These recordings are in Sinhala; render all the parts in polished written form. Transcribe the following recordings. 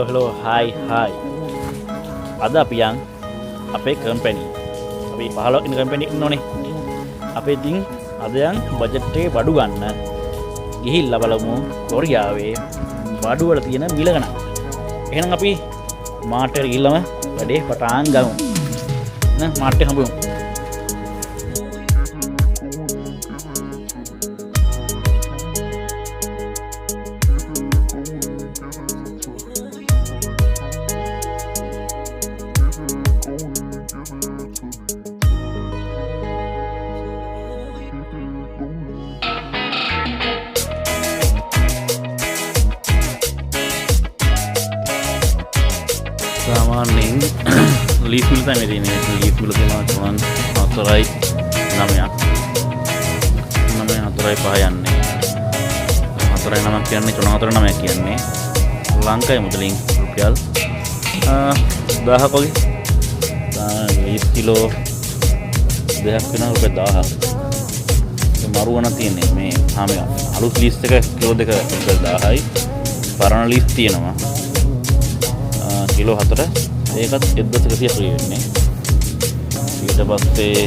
hello, hi. අද අපි යන් අපේ කම්පැනි. අපි 15 ඉන්න කම්පැනි එකක් ඉන්නෝනේ. අපි ඉතින් අද යන් බජට් එකේ බඩු ගන්න. ගිහිල්ලා බලමු කොරියාවේ බඩු වල තියෙන මිල ගණන්. එහෙනම් අපි මාර්ට් එකට ගිහිල්ලාම වැඩේ පටන් ගමු. නේ මාර්ට් එක හම්බුමු. सामान्य लीफ मिलता है मेरी ने लीफ मिलते हैं चुनान आतराई नमया नमया आतराई पायान्ने आतराई नमक कियान्ने चुनान आतराई नमया कियान्ने लंका है मुझे लिंक रुपयाल 10 कोई 20 किलो 10 किलो रुपये 10 तो मारू वाना तीन है मैं हमें आलू लीस्ट का किलो देखा रुपये 10 है पाराना लीस्ट तीन है किलो 4 ඒකත් 1100 ක්‍රිය වෙන්නේ. ඊට පස්සේ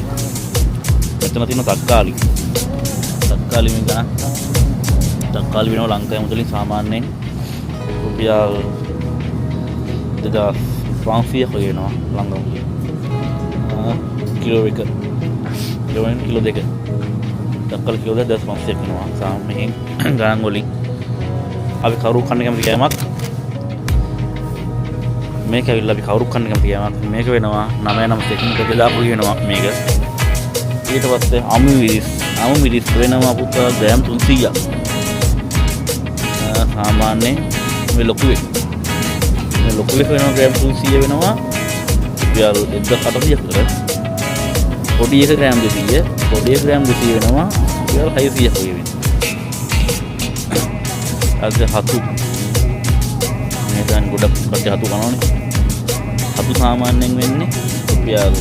මෙතන තියෙන තක්කාලි. තක්කාලි මේ ගන්න. තක්කාලි වෙනවා ලංකාවේ මුදලින් සාමාන්‍යයෙන් රුපියල් 2500 ක්‍රිය වෙනවා ලංකාවේ. කිලෝ එක. කිලෝ දෙක. තක්කාලි කිලෝ 2500 වෙනවා සාමාන්‍යයෙන් ගණන් වලින්. අපි කවුරු කන්න කැමති කෑමක් මේක ඇවිල්ලා අපි කවුරු කන්න කැමති කෑමක් මේක වෙනවා 991 කට දාපු වෙනවා මේක ඊට පස්සේ අමු මිරිස් වෙනවා පුතා ග්‍රෑම් 300ක් සාමාන්‍යයෙන් මේ ලොකු එක වෙනවා ග්‍රෑම් 300 වෙනවා රුපියල් 1800 විතර පොඩි එක ග්‍රෑම් 200 පොඩි එක ග්‍රෑම් 200 වෙනවා රුපියල් 600ක් වගේ වෙනවා අද හතු මේ දැන් ගොඩක් කට්ටිය හතු කනවනේ හතු සාමාන්‍යයෙන් වෙන්නේ රුපියල්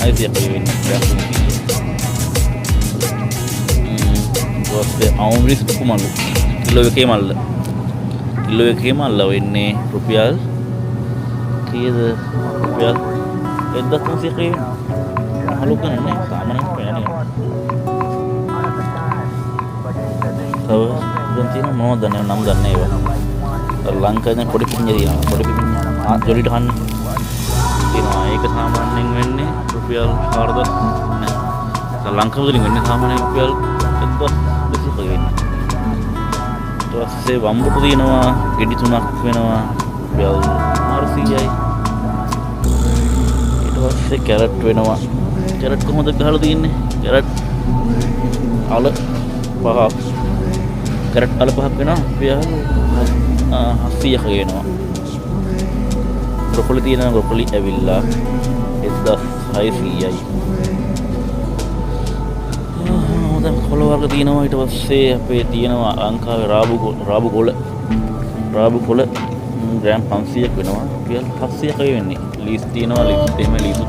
600ක් වගේ වෙන්නේ ඊපස්සේ ආම්රිස් කුමල්ලු කිලෝ එකේ මල්ල වෙන්නේ රුපියල් කීයද රුපියල් 1300ක් වගේ අහලු කරන්නේ සාමාන්‍යයෙන් වෙන්නේ තව දැන් තියෙන මොනවද නම් දන්නේ ඒවා ලංකාවේ පොඩි පිටින් තියෙනවා පොඩි පිටින් ජොලිට ගන්න තියෙනවා ඒක සාමාන්‍යයෙන් වෙන්නේ රුපියල් 4000 නෑ ලංකාව වලින් වෙන්නේ සාමාන්‍යයෙන් රුපියල් 1200 වගේ වෙන්නේ ඊට පස්සේ වම්බුට තියෙනවා ගෙඩි 3ක් වෙනවා රුපියල් 400යි ඊට පස්සේ කැරට් වෙනවා කැරට් කොහොමද ගහලා තියෙන්නේ කැරට් අල 5ක් කැරට් අල 5ක් වෙනවා රුපියල් 700ක් වෙනවා බ්‍රොකොලි තියෙනවා බ්‍රොකොලි ඇවිල්ලා 1600යි දැන් කොළ වර්ග තියෙනවා ඊට පස්සේ අපේ තියෙනවා ලංකාවේ රාබු කොළ ග්‍රෑම් 500ක් වෙනවා රුපියල් 700ක් වෙන්නේ ලීස් තියෙනවා ලීස් එහෙම ලීස්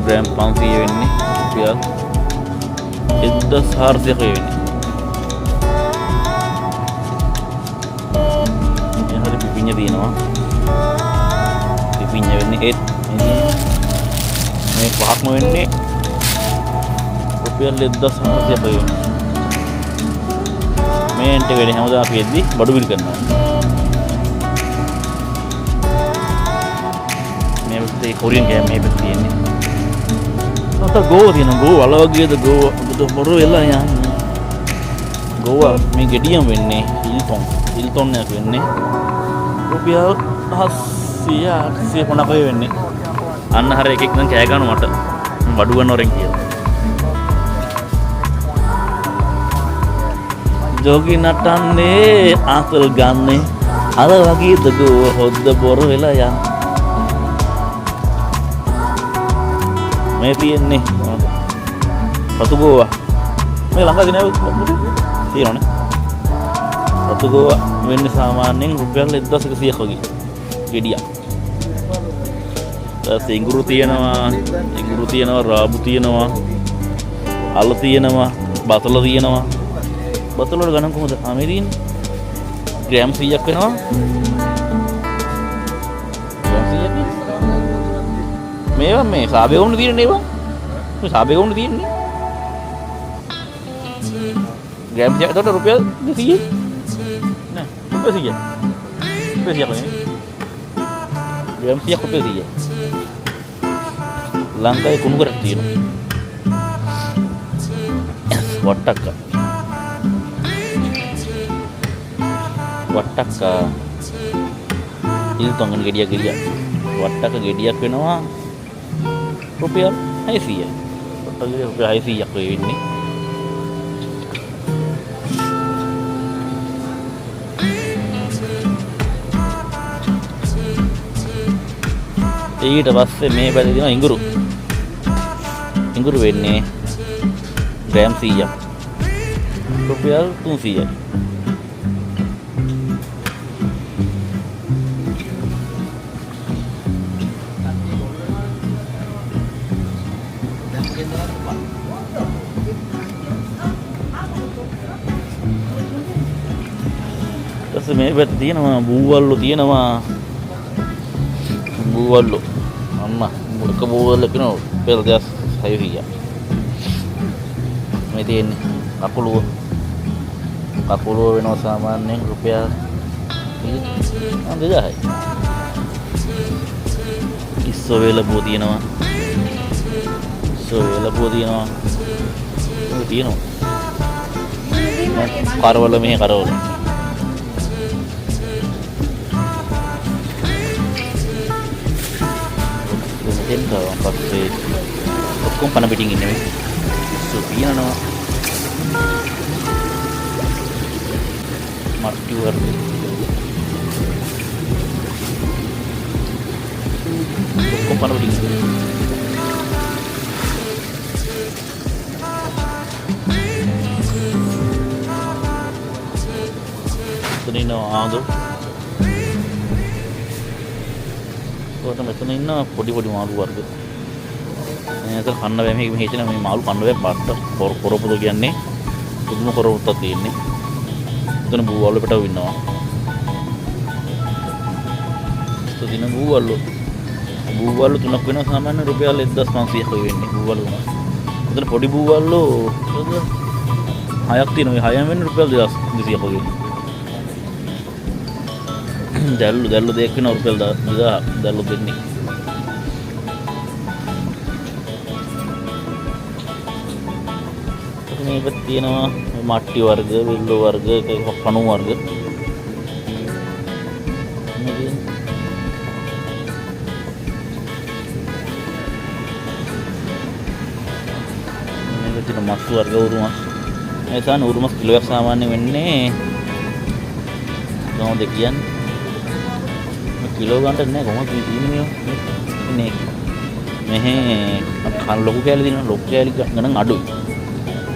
ග්‍රෑම් 500 වෙන්නේ රුපියල් 1400ක් වෙන්නේ පිපිඤ්ඤ තියෙනවා පිපිඤ්ඤ වෙන්නේ ඒත් මේ පහක්ම වෙන්නේ රුපියල් 1400ක් වෙන්නේ මේන්ට වෙන්නේ හැමදාම අපි එද්දි බඩු බිල් කරනවා මේ පැත්තේ කොරියන් ගෑම් මේ පැත්තේ තියෙන්නේ අත ගෝවා තියෙනවා ගෝවා අල වගේද ගෝවා බුදු මොර වෙලා යන්නේ ගෝවා මේ ගෙඩියම් වෙන්නේ හිල්ටොන් එකක් වෙන්නේ රුපියල් 700 වෙන්නේ අන්න හර එකෙක් නම් කෑ ගන්නවා මට බඩු ගන්නවරෙන් කියලා ජෝගි නටන්නේ ආතල් ගන්නේ අර වගේද ගෝ හොද්ද බොර වෙලා යන මේ තියෙන්නේ රතු ගෝවා මේ ළඟදී නෑ තියෙනවනේ රතු ගෝවා වෙන්නේ සාමාන්‍යයෙන් රුපියල් 1100ක් වගේ ගෙඩියක්. ඉඟුරු තියෙනවා රාබු තියෙනවා අල තියෙනවා බතල තියෙනවා බතල වල ගණන් කොහොමද අමෙරින් ග්‍රෑම් 100ක් වෙනවා මේවා මේ සාබේ වුණ තියෙන්නේ බං. මේ සාබේ වුණ තියෙන්නේ. ග්‍රෑම් 100ක් එතකොට රුපියල් 200. නෑ රුපියල් 100. රුපියල් 100 නේ. ග්‍රෑම් 100ක් රුපියල් 100. ලංකාවේ කුණු කරක් තියෙනවා. වට්ටක්ක. වට්ටක්ක. ඉල් තංගන ගෙඩියක් වට්ටක්ක ගෙඩියක් වෙනවා රුපියල් 600යි. වට්ටක්ක ගෙඩිය රුපියල් 600ක් වෙන්නේ. ඊට පස්සේ මේ පැත්තේ තියෙනවා ඉඟුරු. ඉඟුරු වෙන්නේ ග්‍රෑම් 100ක්. රුපියල් 300යි. ඊට මේ පැත්තේ තියෙනවා බූවල්ලු තියෙනවා. බූවල්ලු අම්මා මුලක බූවල්ලු කියනවා රුපියල් 600ක්. මේ තියෙන්නේ කකුලුව වෙනවා සාමාන්‍යයෙන් රුපියල් 2000යි. ඉස්සෝ වේලබුව තියෙනවා. කරවල මෙහි කරවල. මෙතෙන් ගාවන් පස්සේ ඔක්කොම පන පිටින් ඉන්නේ මේ. ඉස්සෝ තියෙනවා. මට්ටි වර්ග. ඔක්කොම පන පිටින් ඉන්නේ. ආදු මෙතන ඉන්න පොඩි මාළු වර්ග. මේක කන්න බෑ මේක හිතන මේ මාළු කන්න බෑ පට්ට පොරොපොද කියන්නේ පුදුම කරවුත්තක් තියෙන්නේ. එතන බූවල්ලු පිටව ඉන්නවා. එතන බූවල්ලු තුනක් වෙනවා සාමාන්‍ය රුපියල් 1500ක් වෙන්නේ බූවල්ලු තුනක්. එතන පොඩි බූවල්ලු හයක් තියෙනවා. ඒ හයම වෙන්නේ රුපියල් 2200ක් වගේ. දැල්ලු දෙයක් වෙන රුපියල් 2000 දැල්ලු දෙන්නේ. මේක තියෙනවා මට්ටි වර්ග, විල්ලු වර්ග, පණු වර්ග. මේක තියෙන මස් වර්ග උරුමස්. මේ සාන උරුමස් කිලෝයක් සාමාන්‍ය වෙන්නේ කොහොමද කියන්නේ? කිලෝ ගන්නට නෑ කොහොමද තියෙන්නේ මේ මෙහෙ කන් ලොකු කැලි දිනන ලොකු කැලි ගණන් අඩුයි.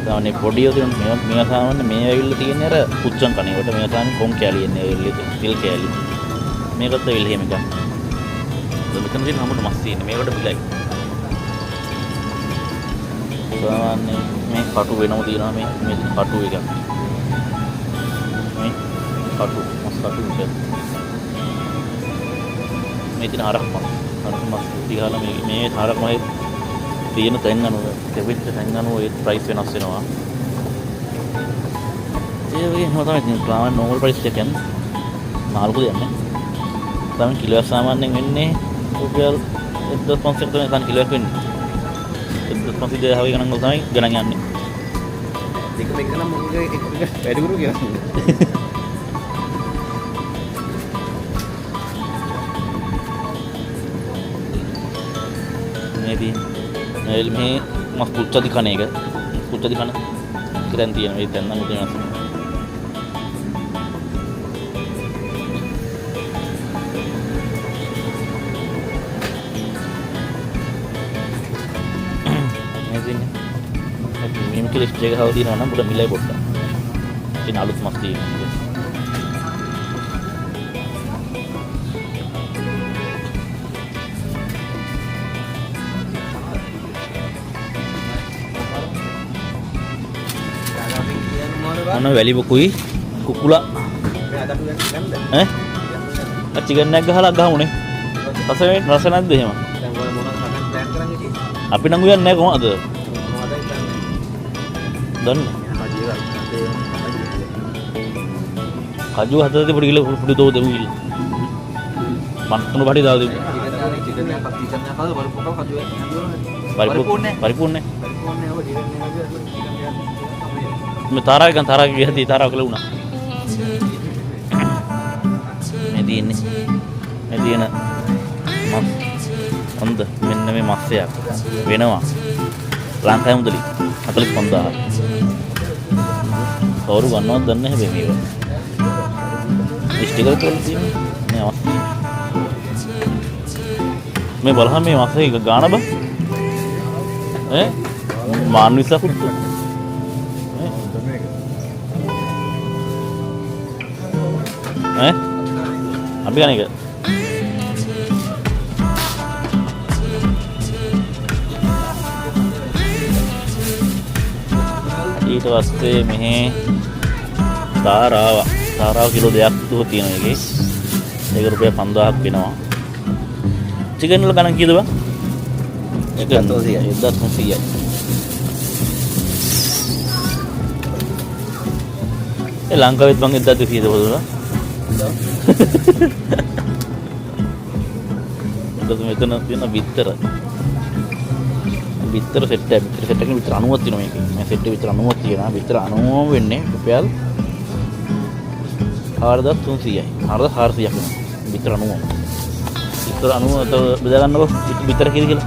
සාමාන්‍ය පොඩිය තියෙන මේ සාමාන්‍ය මේ ඇවිල්ලා තියෙන්නේ අර පුච්චන් කණේකට මේ සාමාන්‍ය කොම් කැලි එන්නේ ඇවිල්ලා තිල් කැලි. මේකත් ඇවිල්ලා එහෙම එකක්. මෙතන තියෙන හැමෝටම මස් තියෙන්නේ මේකට බිලයි. සාමාන්‍ය මේ කටු වෙනම තියෙනවා මේ කටු එක. මේ කටු මස් කටු එක. මේ තියෙන හරක් මස් ටිකලා මේ හරක් මස් තියෙන තැන් අනුව දෙවිත් තැන් අනුව ඒ ප්‍රයිස් වෙනස් වෙනවා. ඒ වගේ තමයි සාමාන්‍ය නෝමල් ප්‍රයිස් එක කියන්නේ මාළු දෙන්නේ. තමයි කිලෝ සාමාන්‍යයෙන් වෙන්නේ රුපියල් 1500ක් තමයි සාමාන්‍ය කිලෝයක් වෙන්නේ. 1500 දෙහාවේ ගණන් වල තමයි ගණන් යන්නේ. දෙක නම් මොකද එක වැඩි කරු කියලා. මේ මස් පුච්චදි කන එක පුච්චදි කන ඉතින් තියෙන මේ දැන් නම් තියෙනවා. මේ කිලිස් එක හව දිනවා නම් බුල මිලයි පොට්ට. ඉතින් අලුත් මස් තියෙනවා. අන්න වැලි බොකුයි කුකුලා ඈ චිකන් එකක් ගහලා ගහමුනේ. රස නැද්ද එහෙම? අපි නම් යන්නේ නැහැ කොහොමද? දන්නේ. කජු හතරේ පොඩි කිලෝ පොඩි දෝ දෙමු කිලෝ. මන්තුන බඩේ දාලා දෙමු. පරිපූර්ණ. මේ තාරාගේ ගියදී තාරාව කියලා වුණා. මේ තියෙන මස් හොඳ මෙන්න මේ මස්සයක් වෙනවා. ලංකාවේ මුදලි 45000. කවුරු ගන්නවද දන්නේ නැහැ හැබැයි මේක. ස්ටිකර් කරලා තියෙන්නේ මේ මස්. මේ බලහන් මේ මස් එක ගාන බා. මාන් විසකුත්. අපි ගන්න එක. ඊට පස්සේ මෙහි තාරාව කිලෝ 2ක් දුව තියෙනවා එකේ. ඒක රුපියල් 5000ක් වෙනවා. චිකන් වල ගණන් කීයද බං? 1300යි. ඒ ලංකාවෙත් මං 1200ද බලනවා. මෙතන තියෙන බිත්තර සෙට් එකක් විතර 90ක් තියෙනවා මේකේ. මේ සෙට් එක විතර 90ක් තියෙනවා. විතර 90 වෙන්නේ රුපියල් 4300යි. 4400ක් වෙනවා. විතර 90. විතර 90 බෙදා ගන්නකො විතර කියලා.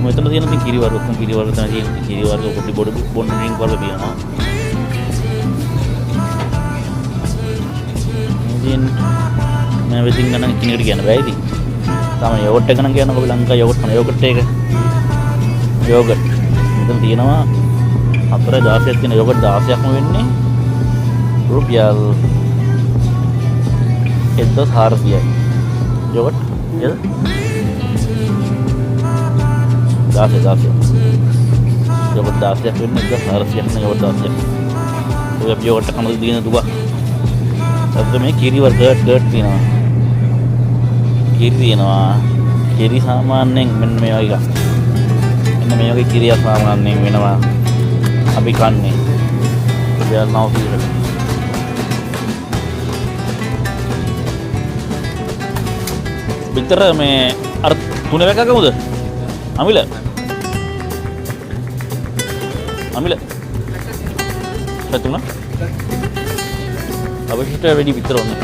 මෙතන තියෙන මේ කිරි වර්ග තමයි තියෙන කිරි වර්ග පොඩි බොන්න ඩ්‍රින්ක් වර්ග තියෙනවා. ඉතින් මම වෙදින් ගන්න කිනකට කියන්න බෑ ඉතින්. තමයි යෝගට් එක නම් කියනකො ලංකා යෝගට් එක. යෝගට්. මෙතන තියෙනවා 4 16ක් තියෙන යෝගට් 16ක්ම වෙන්නේ රුපියල් 1400යි. යෝගට් නේද? 16 යෝගට් 16ක් වෙන්නේ 1400ක් නේ යෝගට් 16ක්. ඔය අපි යෝගට් කමද දින දුක. අද මේ කිරි වර්ග ගර්ට් තියෙනවා. කිරි සාමාන්‍යයෙන් මෙන්න මේ වගේ එකක්. මෙන්න මේ වගේ කිරිය සාමාන්‍යයෙන් වෙනවා. අපි කන්නේ. රුපියල් 900කට. විතර මේ අර තුන එකක් ගමුද? අමිල. පැතුණා. අවශ්‍යිත වැඩි විතර ඕනේ.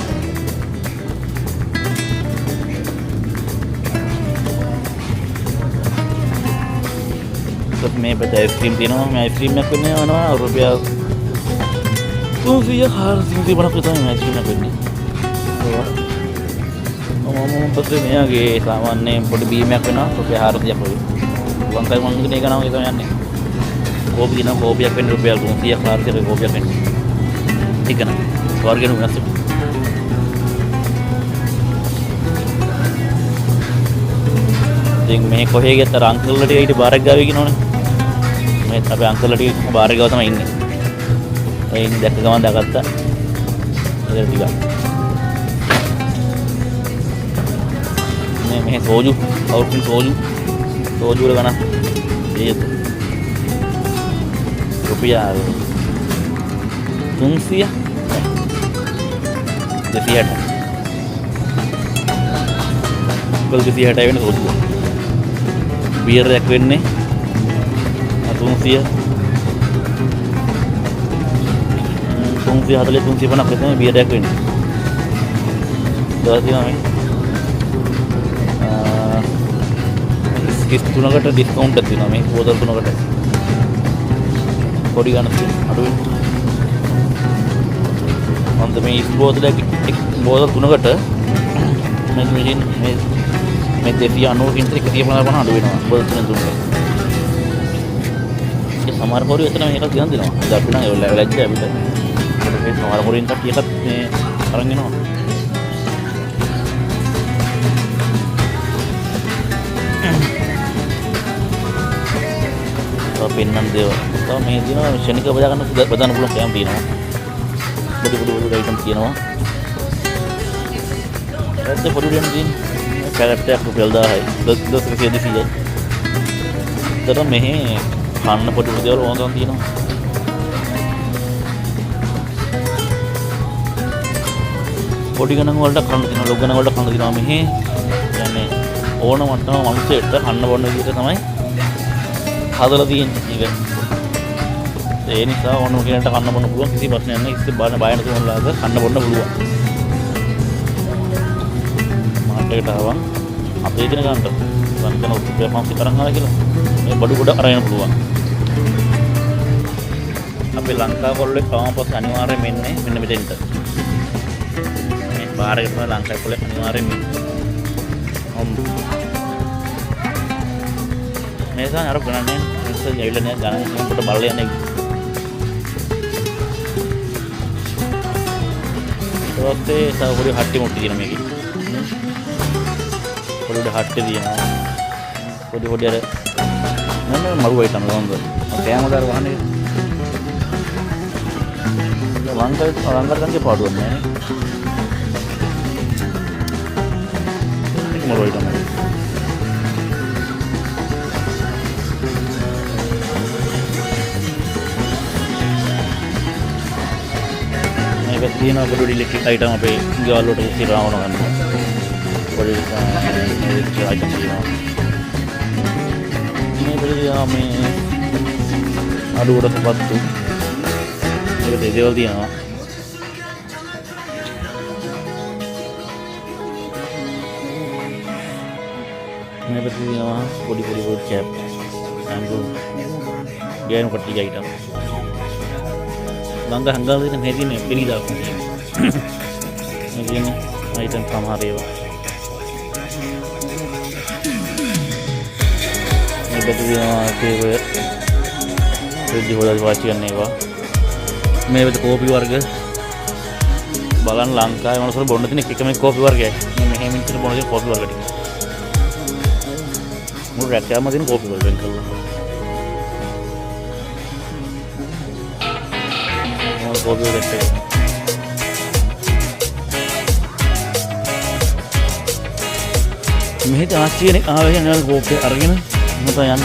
මේ පැත්තේ අයිස්ක්‍රීම් තියෙනවා. මේ අයිස්ක්‍රීම් එකක් වෙන්නේ යනවා රුපියල් 300 400 බණක් තමයි මේ අයිස්ක්‍රීම් එක වෙන්නේ. මම පස්සේ මෙයාගේ සාමාන්‍යයෙන් පොඩි බීමයක් වෙනවා රුපියල් 400ක් වගේ. ලංකාවේ මම හිතන්නේ ඒක නම් ඒක තමයි යන්නේ. කෝපි දිනවා කෝපියක් වෙන්නේ රුපියල් 300ක් 400ක කෝපියක් වෙන්නේ. ठीक है ना वर्गेन වෙනස් ඉතින් මේ කොහේ ගියත් අර අංකල්ලා ටික ඊට බාරක් ගාවේ කියනවනේ මේ අපේ අංකල්ලා ටික බාරක් ගාව තමයි ඉන්නේ ඒ ඉන්නේ දැක්ක ගමන් දාගත්තා ඒක ටික මේ සෝජු අවුරුන් සෝජු වල ගණන් ඒ රුපියල් 300 260 වෙන සෝජු බියර් එකක් වෙන්නේ 340 350ක් වෙන බියර් එකක් වෙන්නේ දාතිනා මේ 33කට ඩිස්කවුන්ට් එකක් තියෙනවා මේ බෝතල් 3කට පොඩි ගණන් තියෙනවා අඩු වෙන්නේ අන්ත මේ බෝතල් 3කට මේ මැෂින් මේ 290 කින් 150 අඩු වෙනවා බෝතල් 3 ඒ සමහර පොරි එතන මේක තියන් දෙනවා ඉතින් අපි නම් ඒ ලැජ්ජ අපිට ඒ සමහර පොරින් කට්ටිය එකත් මේ අරන් එනවා පෙන්නම් දේවා. තව මේ දිනවා ශනික බජා ගන්න ප්‍රධාන පුළුවන් කෑම තියෙනවා. පොඩි අයිටම් තියෙනවා. ඇත්ත පොඩි දෙයක් තියෙන පැකට් එකක් රුපියල් 1000යි. 1000යි. ඒතර මෙහි කන්න පොඩි පොඩි දේවල් ඕනනම් තියෙනවා. පොඩි ගණන් වලට කන්න තියෙනවා. ලොකු ගණන් වලට කන්න තියෙනවා මෙහි. يعني ඕන මට්ටම මිනිස්සෙට කන්න බොන්න විදිහට තමයි හදලා තියෙන්නේ. ඒක. ඒ නිසා ඕනම කෙනෙක්ට කන්න බොන්න පුළුවන් කිසි ප්‍රශ්නයක් නැහැ. කිසි බය නැතුව මොනවාද කන්න බොන්න පුළුවන්. මාර්කට් ආවා. අපේ දින ගන්නට ගන්න රුපියල් 500 තරම් ආවා කියලා. මේ බඩු ගොඩ අරගෙන පුළුවන්. අපේ ලංකාව කොල්ලේ කවම පස්සේ අනිවාර්යයෙන් මෙන්න මෙතෙන්ට. මේ බාරකට තමයි ලංකාව කොල්ලේ අනිවාර්යයෙන් මේ සාන අර ගණන්නේ ඉතින් ඇවිල්ලා නෑ ගණන් කොට බලලා යන්නේ. ඒකේ සාවුරි හට්ටි මොට්ටි දින මේකේ. පොඩි හට්ටි දිනවා. පොඩි අර නෑ මරුවයි තමයි වංග. කෑම දාර වහන්නේ. වංගකන්ගේ පාඩුවක් නෑ. ඒක මරුවයි තමයි. මේක තියෙනවා පොඩි ඉලෙක්ට්‍රික් අයිටම් අපේ ගෙවල් වලට ඉස්සරහම ගන්න. පොඩි අයිටම් තියෙනවා. මේ අඩුවට පත්තු ඒක දේවල් තියෙනවා. මේ පැත්තේ තියෙනවා පොඩි කැප් අංගු ගෑනු කට්ටිය අයිටම්. ලංග හංගා දෙන මේ දිනේ පිළිදා තියෙනවා. මේ දිනේ අයිටම් සමහර ඒවා ඒ ෆ්‍රිජ් වල වාචි ගන්න ඒවා. මේ වෙද කෝපි වර්ග බලන්න ලංකාවේ මොනසර බොන්න තියෙන එකම කෝපි වර්ගයයි. මේ මෙහෙම ඉන්න බොන්න තියෙන කෝපි වර්ග ටික. මුළු රැක්කම තියෙන කෝපි වර්ග වෙන් කරලා. මොන කෝපි වර්ග එක. මෙහෙට ආච්චිනේ ආවේ යන කෝපි අරගෙන මට යන්න.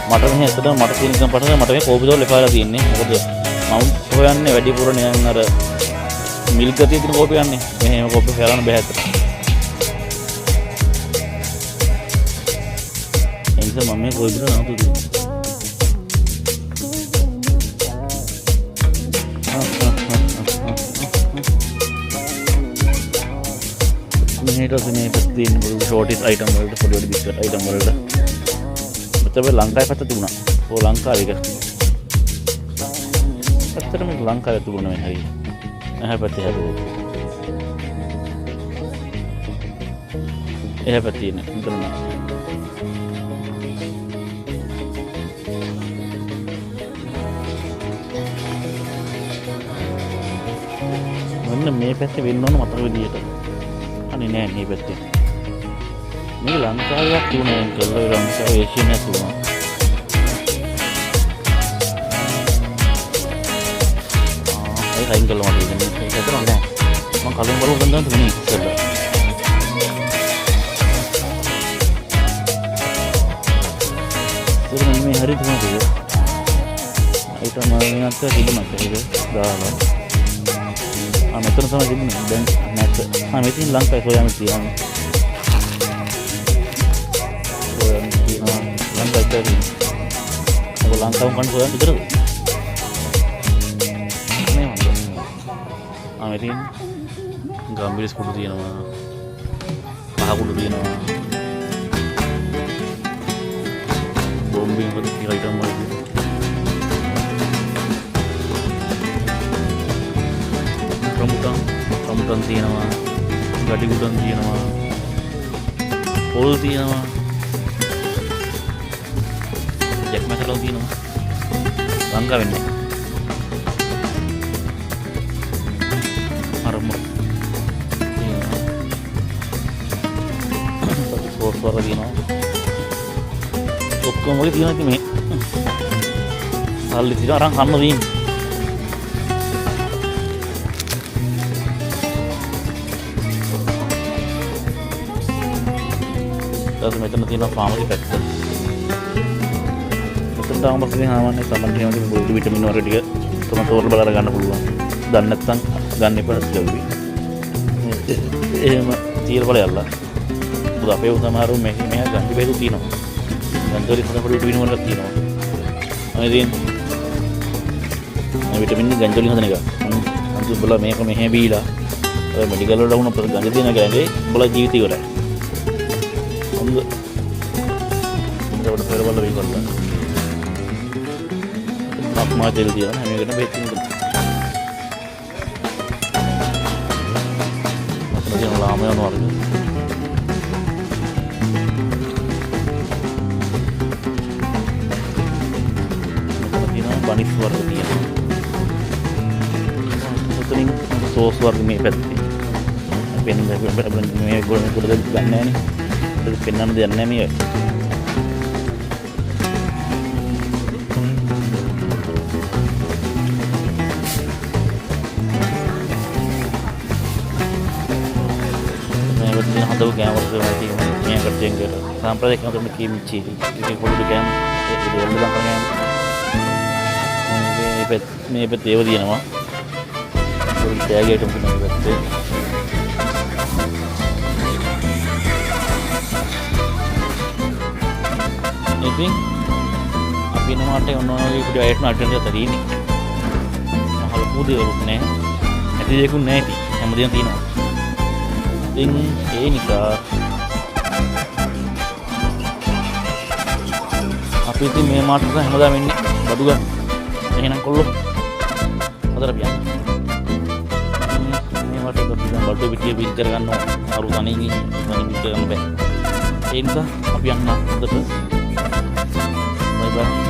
මට මෙහෙ ඇත්තටම මට තියෙන එකම පටල මට මේ කෝපි දවල් එපාලා තියෙන්නේ. මොකද මම හොයන්නේ වැඩිපුර නිකන් අර මිල්ක් ගතිය තියෙන කෝපි යන්නේ. මෙහෙම කෝපි හොයන්න බෑ ඇත්තට. ඒ නිසා මම මේ කෝපි දවල් නතු දුන්නා. මෙහෙට මේ පැත්තේ ඉන්න පොඩි ෂෝටිස් අයිටම් වලට පොඩි බිස්කට් අයිටම් වලට මෙතන ලංකාවේ පැත්ත තිබුණා. ඕ ලංකාවේ එක. ඇත්තටම ලංකාවේ තිබුණා මේ හරිය. එහා පැත්තේ හැදුවා. එහා පැත්තේ ඉන්න මෙතන නෑ. මොන්න මේ පැත්තේ වෙන්න ඕන මතක විදියට. අනේ නෑ මේ පැත්තේ. මේ ලංකාවේ තුනේ කළා ලංකාවේ ඒෂියන් තුන. ඒ හයින් කළා මට ඉන්නේ. ඒක තමයි නෑ. මම කලින් බලුවා ගන්නවා තුනේ ඉස්සෙල්ලා. ඒක මේ හරි තමයි ඒක. ඒක මම නැත්නම් කිව්වමත් ඒක දාලා. මෙතන තමයි තිබුණේ දැන් නැත්. මෙතන ලංකාවේ සොයාම තියෙනවා. ලංකාවේ ලංකාව කන්න සොයන්න විතරද? නේ මන්ද. මෙතන ගම්බිරිස් කුඩු තියෙනවා. මහ කුඩු තියෙනවා. බොම්බින් වල තියෙන අයිටම් වල රම්බුටන් තියෙනවා, ගඩිගුඩන් තියෙනවා, පොල් තියෙනවා, ජැක් මැකරල් තියෙනවා. ලංකාවෙන් නෑ. අරම සෝස් වල තියෙනවා. ඔක්කොම වගේ තියෙනවා ඉතින් මේ. සල්ලි තියලා අරන් කන්න තියෙන්නේ. ඊට මෙතන තියෙනවා ෆාමසි පැත්ත. මෙතන තාම පස්සේ සාමාන්‍ය සමන්තියමදී මුළු විටමින් වර්ග ටික තමයි තෝරලා බලලා ගන්න පුළුවන්. දන්නේ නැත්නම් ගන්න එපා ලැබුවි. එහෙම තියලා බලයල්ලා. මොකද අපේ උසමාරු මෙහි ගන්ධ බෙහෙත් තියෙනවා. ගන්ධ වලින් හදපු විටමින් වර්ග තියෙනවා. අනිත් විටමින් ගන්ධ වලින් හදන එක. අන්තිම බල මේක මෙහෙ බීලා ඔය මෙඩිකල් වල වුණ අපිට ගන්ධ දෙන ගෑනේ බල ජීවිතය ඉවරයි. හොඳ හොඳට පෙරවල වෙයි කරලා. අප්මා දෙල් දියන හැම එකටම බෙහෙත් තියෙනවා. අපිට කියන ලාම යන වර්ග. මෙතන තියෙනවා බනිස් වර්ග තියෙනවා. මෙතනින් සෝස් වර්ග මේ පැත්තේ. පෙන්න මේ ගොඩ ගන්න නැහැ නේ. ඒක පෙන්වන්න දෙයක් නැහැ මේ. මේ හදව කැමරා වලදී මේ කට්ටියන් ගිහලා සාම්ප්‍රදායික කැමරා කීමිචි ඒක පොඩි කැමරා ඒක දෙවල් දාන කැමරා මේ පැත්තේ ඒව දිනනවා පොඩි ටැග් එකක් තියෙනවා පැත්තේ ඉතින් අපි නමට ඔන්නෝගේ පොඩි අයටම අටෙන්ඩ් කරලා තියෙන්නේ මහල පුදේරුත් නෑ ඇති දෙයක්ුත් නෑ ඉතින් හැමදේම තියෙනවා ඉතින් ඒ නිසා අපි ඉතින් මේ මාට්ටට හැමදාම එන්නේ බඩු ගන්න. එහෙනම් කොල්ලෝ හදලා පියන්න. මේ මාට්ටට අපි දැන් බඩු පිටිය බිල් කරගන්නවා. අරු තනින් බිල් කරගන්න බෑ. ඒ නිසා අපි යන්න හොඳට. බයි බයි.